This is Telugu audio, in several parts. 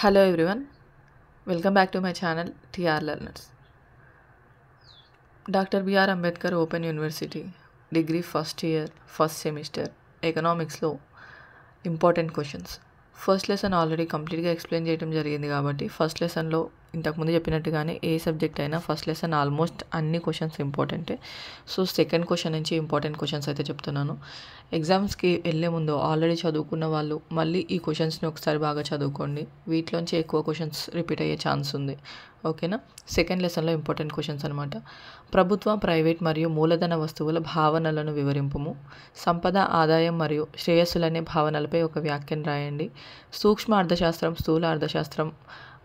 Hello everyone, welcome back to my channel TR Learners. Dr. B.R. Ambedkar Open University, degree first year, first semester, economics లో important questions. First lesson already కంప్లీట్గా ఎక్స్ప్లెయిన్ చేయడం జరిగింది కాబట్టి ఫస్ట్ లెసన్లో ఇంతకుముందు చెప్పినట్టుగానే ఏ సబ్జెక్ట్ అయినా ఫస్ట్ లెసన్ ఆల్మోస్ట్ అన్ని క్వశ్చన్స్ ఇంపార్టెంటే. సో సెకండ్ క్వశ్చన్ నుంచి ఇంపార్టెంట్ క్వశ్చన్స్ అయితే చెప్తున్నాను. ఎగ్జామ్స్కి వెళ్ళే ముందు ఆల్రెడీ చదువుకున్న వాళ్ళు మళ్ళీ ఈ క్వశ్చన్స్ని ఒకసారి బాగా చదువుకోండి. వీటిలోంచి ఎక్కువ క్వశ్చన్స్ రిపీట్ అయ్యే ఛాన్స్ ఉంది. ఓకేనా? సెకండ్ లెసన్లో ఇంపార్టెంట్ క్వశ్చన్స్ అనమాట. ప్రభుత్వ, ప్రైవేట్ మరియు మూలధన వస్తువుల భావనలను వివరింపుము. సంపద, ఆదాయం మరియు శ్రేయస్సులనే భావనలపై ఒక వ్యాఖ్యను రాయండి. సూక్ష్మ అర్థశాస్త్రం, స్థూల అర్థశాస్త్రం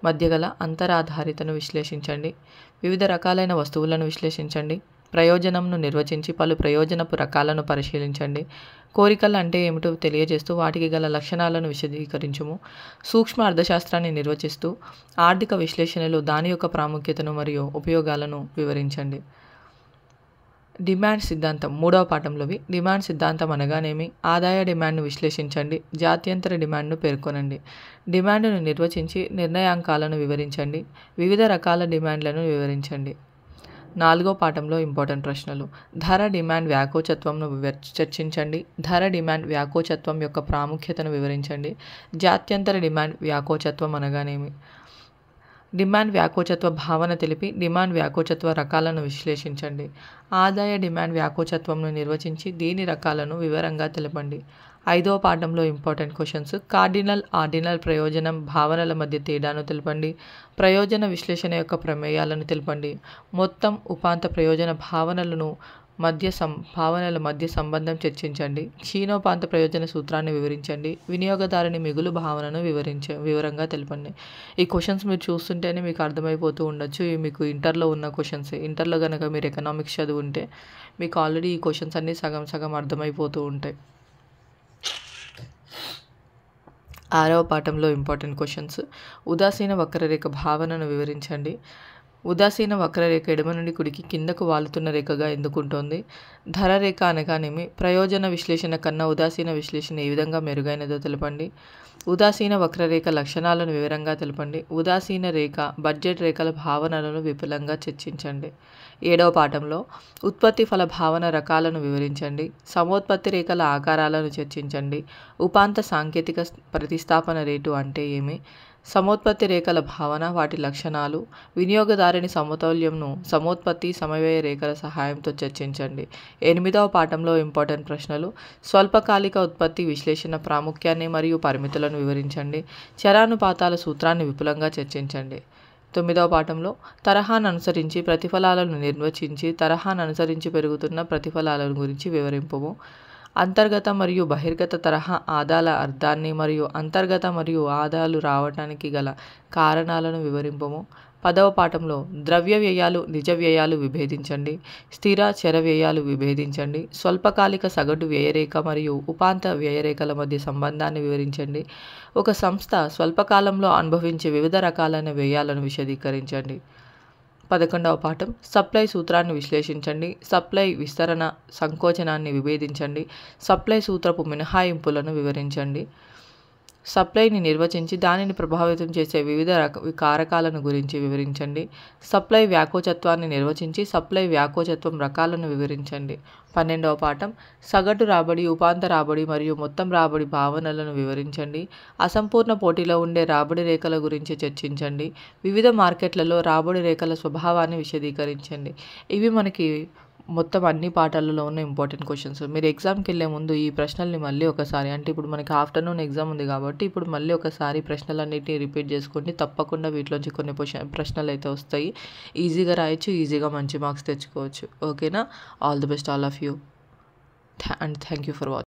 మధ్య గల అంతరాధారితను విశ్లేషించండి. వివిధ రకాలైన వస్తువులను విశ్లేషించండి. ప్రయోజనంను నిర్వచించి పలు ప్రయోజనపు రకాలను పరిశీలించండి. కోరికలు అంటే ఏమిటో తెలియజేస్తూ వాటికి గల లక్షణాలను విశదీకరించుము. సూక్ష్మ అర్థశాస్త్రాన్ని నిర్వచిస్తూ ఆర్థిక విశ్లేషణలో దాని యొక్క ప్రాముఖ్యతను మరియు ఉపయోగాలను వివరించండి. డిమాండ్ సిద్ధాంతం మూడవ పాఠంలోవి. డిమాండ్ సిద్ధాంతం అనగానేమి? ఆదాయ డిమాండ్ను విశ్లేషించండి. జాత్యంతర డిమాండ్ను పేర్కొనండి. డిమాండ్ను నిర్వచించి నిర్ణయాంకాలను వివరించండి. వివిధ రకాల డిమాండ్లను వివరించండి. నాలుగో పాఠంలో ఇంపార్టెంట్ ప్రశ్నలు. ధర డిమాండ్ వ్యాకోచత్వంను చర్చించండి. ధర డిమాండ్ వ్యాకోచత్వం యొక్క ప్రాముఖ్యతను వివరించండి. జాత్యంతర డిమాండ్ వ్యాకోచత్వం అనగానేమి? డిమాండ్ వ్యాకోచత్వ భావన తెలిపి డిమాండ్ వ్యాకోచత్వ రకాలను విశ్లేషించండి. ఆదాయ డిమాండ్ వ్యాకోచత్వంను నిర్వచించి దీని రకాలను వివరంగా తెలపండి. ఐదవ పాఠంలో ఇంపార్టెంట్ క్వశ్చన్స్. కార్డినల్, ఆర్డినల్ ప్రయోజనం భావనల మధ్య తేడాను తెలపండి. ప్రయోజన విశ్లేషణ యొక్క ప్రమేయాలను తెలపండి. మొత్తం, ఉపాంత ప్రయోజన భావనల మధ్య సంబంధం చర్చించండి. క్షీణోపాంత ప్రయోజన సూత్రాన్ని వివరించండి. వినియోగదారుని మిగులు భావనను వివరంగా తెలపండి. ఈ క్వశ్చన్స్ మీరు చూస్తుంటేనే మీకు అర్థమైపోతూ ఉండొచ్చు. ఇవి మీకు ఇంటర్లో ఉన్న క్వశ్చన్స్. ఇంటర్లో కనుక మీరు ఎకనామిక్స్ చదువుంటే మీకు ఆల్రెడీ ఈ క్వశ్చన్స్ అన్నీ సగం సగం అర్థమైపోతూ ఉంటాయి. ఆరవ పాఠంలో ఇంపార్టెంట్ క్వశ్చన్స్. ఉదాసీన వక్రరేఖ భావనను వివరించండి. ఉదాసీన వక్రరేఖ ఎడమ నుండి కుడికి కిందకు వాలుతున్న రేఖగా ఎందుకుంటోంది? ధర రేఖ అనగానేమి? ప్రయోజన విశ్లేషణ కన్నా ఉదాసీన విశ్లేషణ ఏ విధంగా మెరుగైనదో తెలపండి. ఉదాసీన వక్రరేఖ లక్షణాలను వివరంగా తెలపండి. ఉదాసీన రేఖ, బడ్జెట్ రేఖల భావనలను విపులంగా చర్చించండి. ఏడవ పాఠంలో ఉత్పత్తి ఫల భావన రకాలను వివరించండి. సమోత్పత్తి రేఖల ఆకారాలను చర్చించండి. ఉపాంత సాంకేతిక ప్రతిస్థాపన రేటు అంటే ఏమి? సమోత్పత్తి రేఖల భావన, వాటి లక్షణాలు. వినియోగదారుని సమతౌల్యంను సమోత్పత్తి సమవ్యయ రేఖల సహాయంతో చర్చించండి. ఎనిమిదవ పాఠంలో ఇంపార్టెంట్ ప్రశ్నలు. స్వల్పకాలిక ఉత్పత్తి విశ్లేషణ ప్రాముఖ్యాన్ని మరియు పరిమితులను వివరించండి. చరానుపాతాల సూత్రాన్ని విపులంగా చర్చించండి. తొమ్మిదవ పాఠంలో తరహాను అనుసరించి ప్రతిఫలాలను నిర్వచించి తరహాను అనుసరించి పెరుగుతున్న ప్రతిఫలాల గురించి వివరింపుము. అంతర్గత మరియు బహిర్గత తరహా ఆదాల అర్థాన్ని మరియు అంతర్గత మరియు ఆదాలు రావడానికి గల కారణాలను వివరింపము. 10వ పాఠంలో ద్రవ్య వ్యయాలు, నిజ వ్యయాలు విభేదించండి. స్థిర, చర వ్యయాలు విభేదించండి. స్వల్పకాలిక సగటు వ్యయరేఖ మరియు ఉపాంత వ్యయరేఖల మధ్య సంబంధాన్ని వివరించండి. ఒక సంస్థ స్వల్పకాలంలో అనుభవించే వివిధ రకాలైన వ్యయాలను విశదీకరించండి. 11వ పాఠం. సప్లై సూత్రాన్ని విశ్లేషించండి. సప్లై విస్తరణ, సంకోచనాన్ని విభేదించండి. సప్లై సూత్రపు మినహాయింపులను వివరించండి. సప్లైని నిర్వచించి దానిని ప్రభావితం చేసే వివిధ కారకాలను గురించి వివరించండి. సప్లై వ్యాకోచత్వాన్ని నిర్వచించి సప్లై వ్యాకోచత్వం రకాలను వివరించండి. 12వ పాఠం. సగటు రాబడి, ఉపాంత రాబడి మరియు మొత్తం రాబడి భావనలను వివరించండి. అసంపూర్ణ పోటీలో ఉండే రాబడి రేఖల గురించి చర్చించండి. వివిధ మార్కెట్లలో రాబడి రేఖల స్వభావాన్ని విశదీకరించండి. ఇవి మనకి మొత్తం అన్ని పాఠాలలో ఉన్న ఇంపార్టెంట్ క్వశ్చన్స్. మీరు ఎగ్జామ్కి వెళ్ళే ముందు ఈ ప్రశ్నల్ని మళ్ళీ ఒకసారి, అంటే ఇప్పుడు మనకి ఆఫ్టర్నూన్ ఎగ్జామ్ ఉంది కాబట్టి ఇప్పుడు మళ్ళీ ఒకసారి ప్రశ్నలన్నిటిని రిపీట్ చేసుకోండి. తప్పకుండా వీటిలోంచి కొన్ని ప్రశ్నలు అయితే వస్తాయి. ఈజీగా రాయొచ్చు, ఈజీగా మంచి మార్క్స్ తెచ్చుకోవచ్చు. ఓకేనా? All the best all of you and thank you for watching.